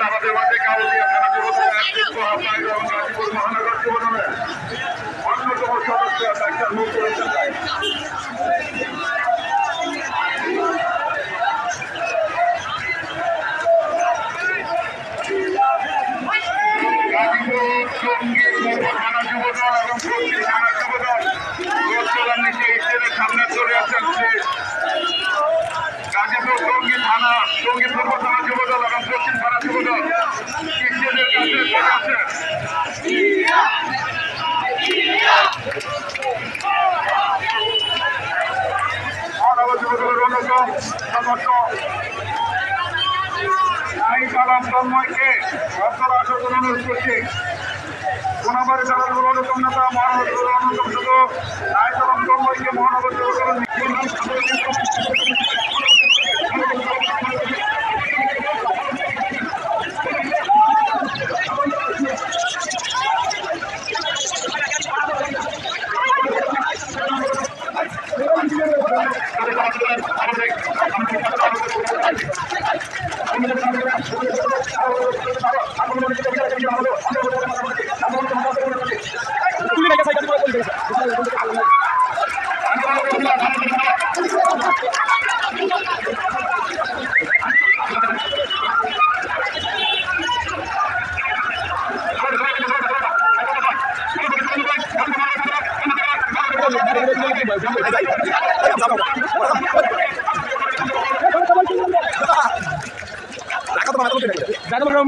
আমাদের মাঝে কাউরিয়া থানা গাজীপুর মহানগর যুবদলের অন্যতম সদস্য ডাক্তার মুকুল হোসেন থানা যুবদল এবং পশ্চিম থানা যুবদল রোড নিচে স্টেজের সামনে চলে আসেন গাজীপুর টঙ্গী থানা টঙ্গী পূর্ব থানা যুবদল এবং পশ্চিম থানা যুবদল স্টেজের কাছে চলে আসেন। মহানগর যুবদলের অন্যতম সদস্য তন্ময়কে আপনারা আসার জন্য অনুরোধ করছি। সোনাবাড়ি জেলার অন্যতম নেতা মহানগর অন্যতম শুধু আইসালাম তন্ময়কে মহানগর যুবদলের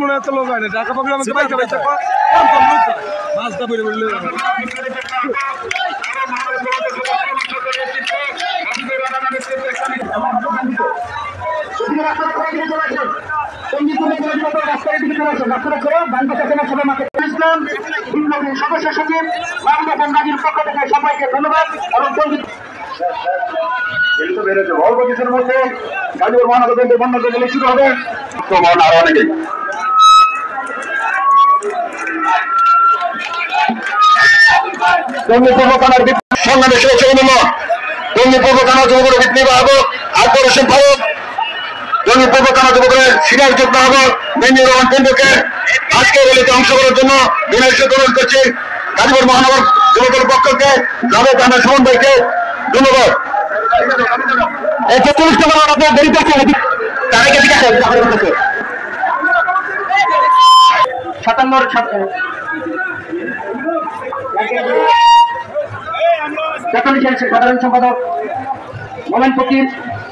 মনে হচ্ছে লোক হয় না ঢাকা পাবি আমাকে পাইতে পাইতে মাছটা বেড়ে বললে সদস্য সচিব গাজীর পক্ষ থেকে সবাইকে ধন্যবাদ এবং অল্প কিছুর মধ্যে গাজীপুর মহানগর ব্যাংকের বন্ধ গেলে শুরু হবে আরো অনেকে টঙ্গী পূর্ব থানার সংগ্রামে টঙ্গী পূর্ব থানা যুবকের বিপ্লবী আকবর হোসেন ফারুক টঙ্গী পূর্ব থানা যুবকের সিনিয়র যুগ্ম আহ্বায়ক মেজর রহমান কেন্দ্রকে আজকে র্যালিতে অংশগ্রহণের জন্য বিনয় অনুরোধ করছি। গাজীপুর মহানগর যুবকের পক্ষকে জাভেদ আহমেদ সুমন ভাইকে ধন্যবাদ। সাধারণ সম্পাদক মোমেন ফকির,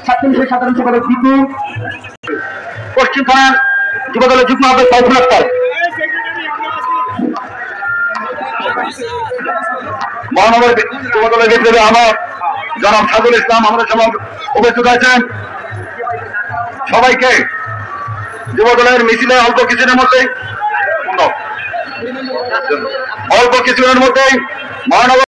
ছাত্রলীগের সাধারণ সম্পাদক দীপু, পশ্চিম থানার যুবদলের যুগ্ম আহ্বায়ক সাইফুল আক্তার, মহানগর যুবদলের বিপ্লবী আহ্বায়ক জনাব সাজুল ইসলাম আমাদের সমাজ উপস্থিত আছেন। সবাইকে যুবদলের মিছিলে অল্প কিছুদিনের মধ্যেই মহানগর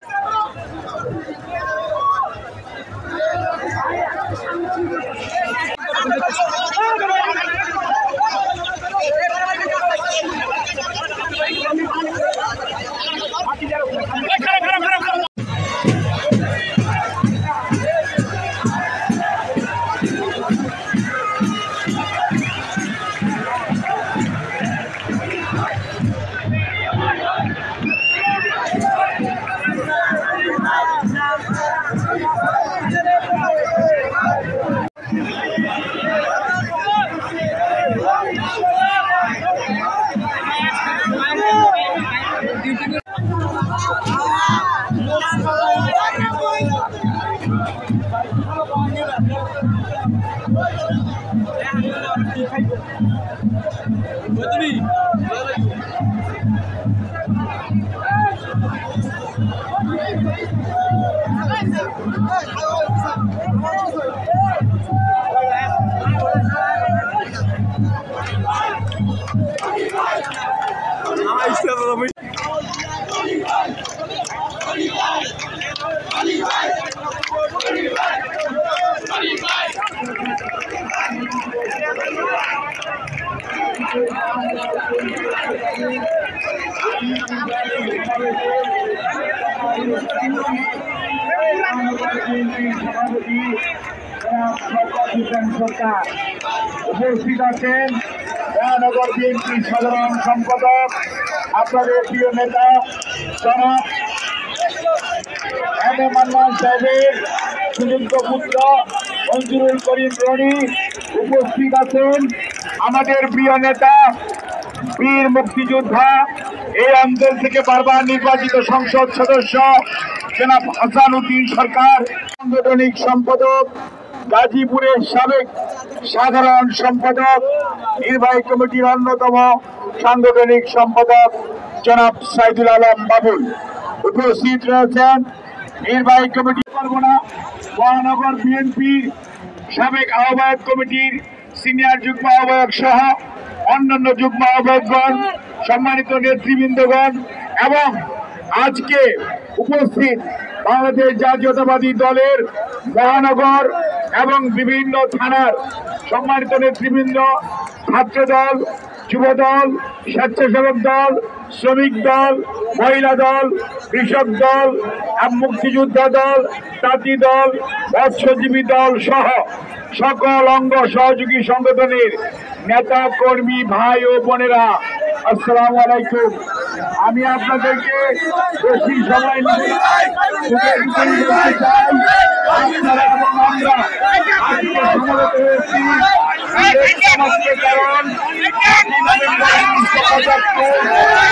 Bye. সরকার উপস্থিত আছেন মহানগর বিএনপি সাধারণ সম্পাদক আপনাদের প্রিয় নেতা জনাব এম এ মান্নান সাহেবের সুযোগ্য পুত্র মঞ্জুরুল করিম রনি। উপস্থিত আছেন আমাদের প্রিয় নেতা বীর মুক্তিযোদ্ধা এই অঞ্চল থেকে বারবার নির্বাচিত সংসদ সদস্য জনাব হাসান উদ্দিন সরকার, সাংগঠনিক সম্পাদক গাজীপুরের সাবেক সাধারণ সম্পাদক নির্বাহী কমিটির অন্যতম সাংগঠনিক সম্পাদক জনাব সাইদুল আলম বাবুল। উপস্থিত রয়েছেন নির্বাহী কমিটি পারবনা মহানগর বিএনপির সাবেক আহ্বায়ক কমিটির সিনিয়র যুগ্ম আহ্বায়ক সহ অন্যান্য যুগ্ম আহ্বায়কগণ, সম্মানিত নেতৃবৃন্দগণ এবং আজকে উপস্থিত বাংলাদেশ জাতীয়তাবাদী দলের মহানগর এবং বিভিন্ন থানার সম্মানিত নেতৃবৃন্দ, ছাত্র দল, যুব দল, স্বেচ্ছাসেবক দল, শ্রমিক দল, মহিলা দল, কৃষক দল, মুক্তিযোদ্ধা দল, তাঁতি দল, মৎস্যজীবী দল সহ সকল অঙ্গ সহযোগী সংগঠনের নেতা কর্মী ভাই ও বোনেরা, আসসালামু আলাইকুম। আমি আপনাদেরকে বেশি সময় আপনারা এবং আমরা আজকে সমবেত হয়েছি কারণ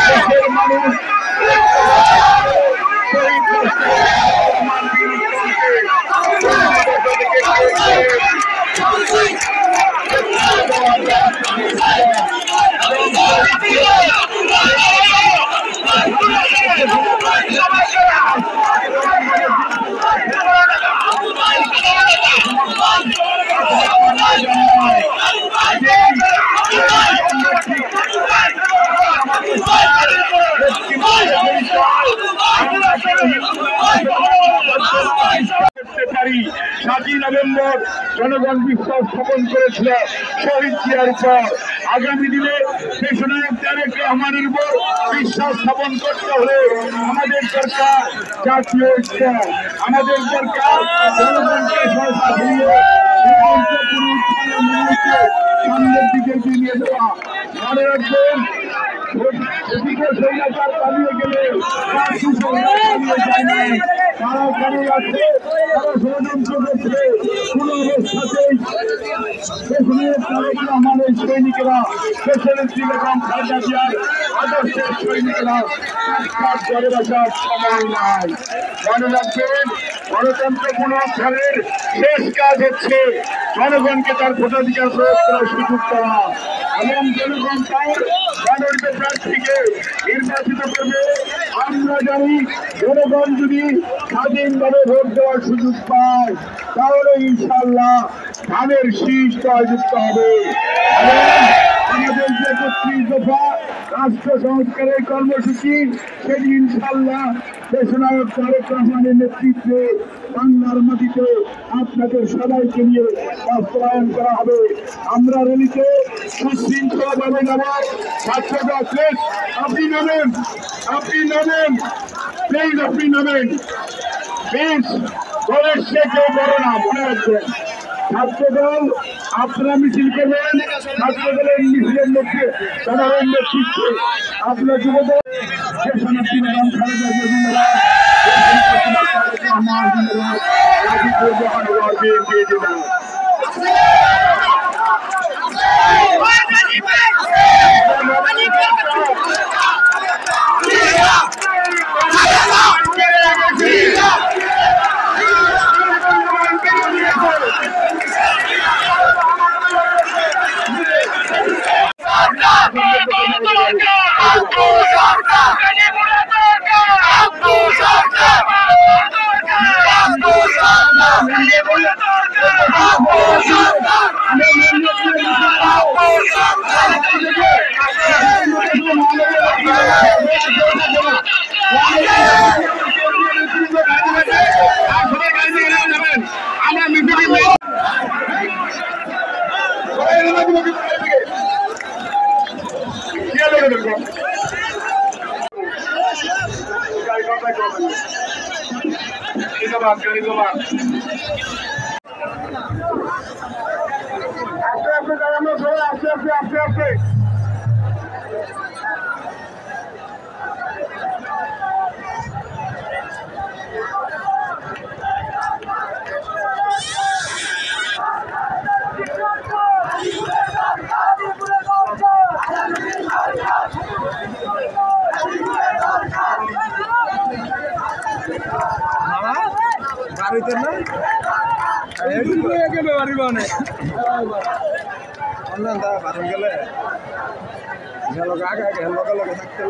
দেশের মানুষ সাতই নভেম্বর জনগণ বিশ্বাস স্থাপন করেছিল শহীদ জিয়ার উপর। আগামী দিনে দেশনায়ক তারেক রহমানের উপর বিশ্বাস স্থাপন করতে হলে আমাদের দরকার জাতীয় ঐক্য, আমাদের দরকার জনগণকে সামনের দিকে এগিয়ে দেওয়া। মনে রাখবেন, পালিয়ে গেলে তারা কেন আছে, তারা ষড়যন্ত্র করছে। কোন অবস্থাতেই আমাদের সৈনিকেরা দেশনেত্রী বেগম খালেদা জিয়ার আদর্শের সৈনিকেরা ঘরে বসার সময় নাই। মনে রাখবেন, গণতন্ত্র পুনরুদ্ধারের শেষ কাজ হচ্ছে জনগণকে তার ভোটাধিকার প্রয়োগ করার সুযোগ দেওয়া এবং জনগণ তার মনোনীত প্রার্থীকে নির্বাচিত করবে। আমরা জানি জনগণ যদি স্বাধীনভাবে ভোট দেওয়ার সুযোগ পায় তাহলে ইনশাল্লাহ ধানের শীষ জয়যুক্ত হবে। আমাদের যে ৩৫ দফা রাষ্ট্র সংস্কারের কর্মসূচি সেটি ইনশাল্লাহ দেশনায়ক তারেক রহমানের নেতৃত্বে বাংলার মাটিতে আপনাদের সবাইকে নিয়ে বাস্তবায়ন করা হবে। আমরা র্যালিতে সুশৃঙ্খলভাবে যাব। ছাত্ররা আপনি নামেন, আপনি নামেন, প্লিজ আপনি নামেন, প্লিজ দলের সে কেউ বড় না। মনে রাখবেন, ছাত্রদল আপনারা মিছিল করবেন, ছাত্রদলের মিছিলের মধ্যে সাধারণ নেতৃত্বে আপনার যুবদল আস্তে বাড়িতে না বাড়ি বানে বারণ গেলে গেল আগে আগে লগে লগে থাকতে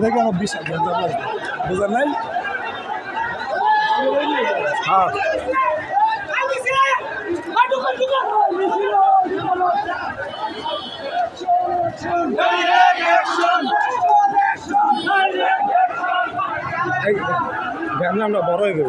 থেকে আমার বিশ্বাস বুঝলেন নাই হ্যাঁ আমরা বড় হয়ে গেল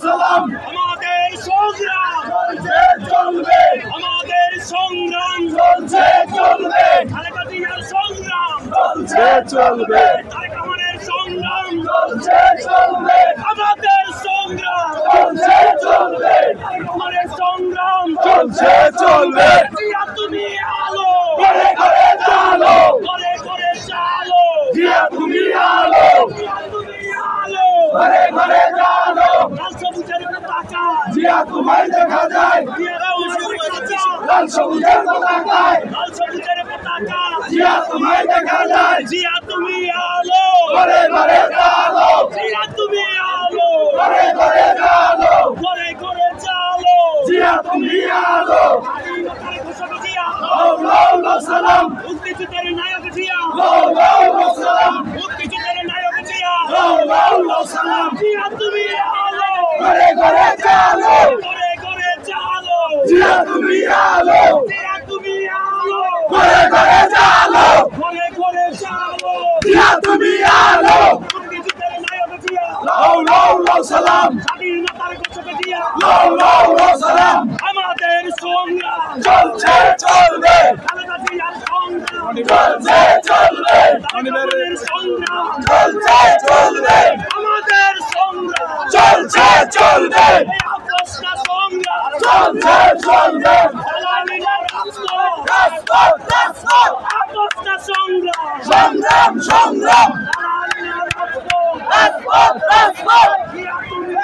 সালাম সংগ্রাম চলছে চলবে আমাদের সংগ্রাম চলছে চলবে খালেদা জিয়ার সংগ্রাম চলছে চলবে তারেক রহমানের সংগ্রাম চলছে চলবে আমাদের সংগ্রাম চলছে চলবে তারেক রহমানের সংগ্রাম চলছে চলবে জিয়া তুমি আলো ঘরে ঘরে চালো করে করে চালো জিয়া তুমি আলো জিয়া তুমি আলো ঘরে ঘরে চালো লাল সবুজের পতাকা জিয়া তোমায় দেখা যায় জিয়ারাও পতাকা লাল সবুজের পতাকায় লাল সবুজের পতাকা জিয়া তোমায় দেখা যায় জিয়া তুমি আলো ঘরে ঘরে চালো জিয়া তুমি আলো ঘরে ঘরে চালো করে করে চালো জিয়া তুমি আলো স্বাধীনতার ঘোষক জিয়া লাউ সালাম মুক্তিযুদ্ধের নায়ক জিয়া লাউ সালাম মুক্তিযুদ্ধের নায়ক জিয়া লাউ সালাম জিয়া তুমি আলো ঘরে ঘরে চালো করে করে চালো জিয়া তুমি আলো জিয়া তুমি আলো ঘরে ঘরে চালো করে করে চালো জিয়া তুমি আলো মুক্তিযুদ্ধের নায়ক জিয়া লাউ সালাম স্বাধীনতার ঘোষক জিয়া লাউ সালাম আমাদের সংগ্রাম চলছে চলবে খালেদা জিয়ার সংগ্রাম চলছে চলবে আমাদের সংগ্রাম চলছে চলবে আমাদের সংগ্রাম চলছে চলবে এই আপোষটা সংগ্রাম চলছে চলবে দালালিরা রাজপথ রাজপথ রাজপথ আপোষটা সংগ্রাম সংগ্রাম সংগ্রাম দালালিরা রাজপথ রাজপথ রাজপথ জিয়া তুমি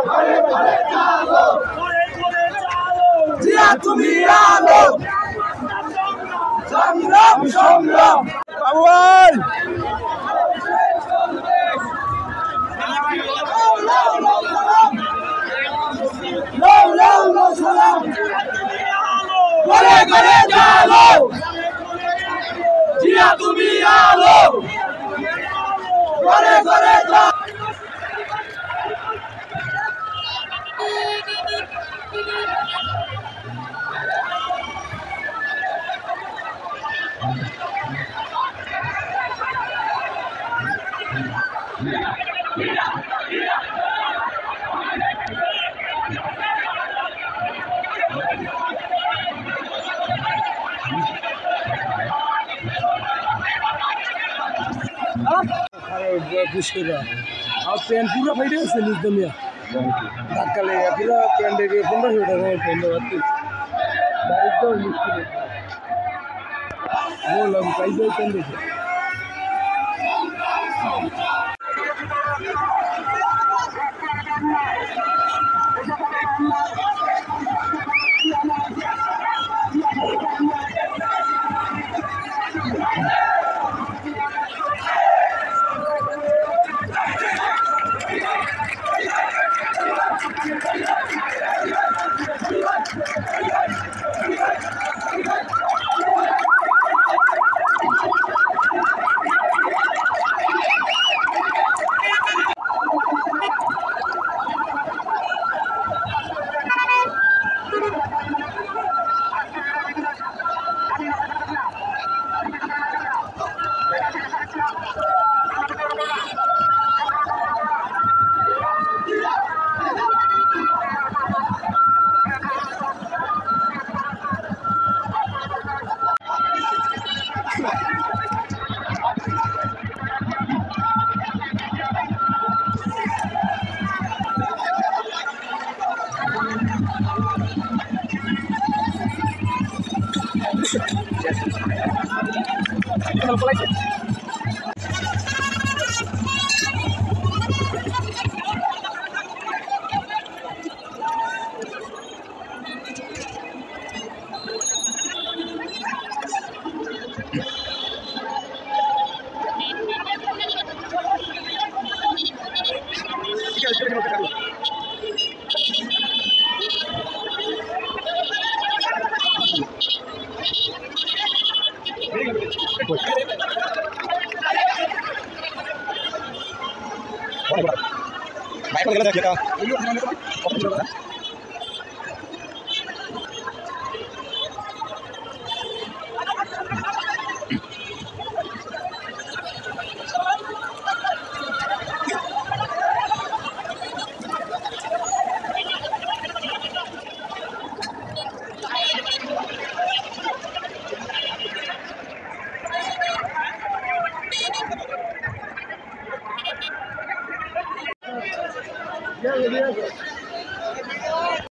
ঘরে ঘরে চালো করে করে চালো জিয়া তুমি আলো আপোষটা সংগ্রাম সংগ্রাম সংগ্রাম লাউ সালাম তুমি আলো ঘরে ঘরে চালো জিয়া তুমি আলো ঘরে ঘরে চালো পুষ্করা আর প্যান্ট পুরো ফাইটে আছে নিজমিয়া ধাক্কা লেগে পুরো প্যান্টে 1500 টাকা প্যান্ট বাতি ডাইরেক্ট তো মুশকিল বললাম কাই যাই প্যান্ট দেখে দিয়ে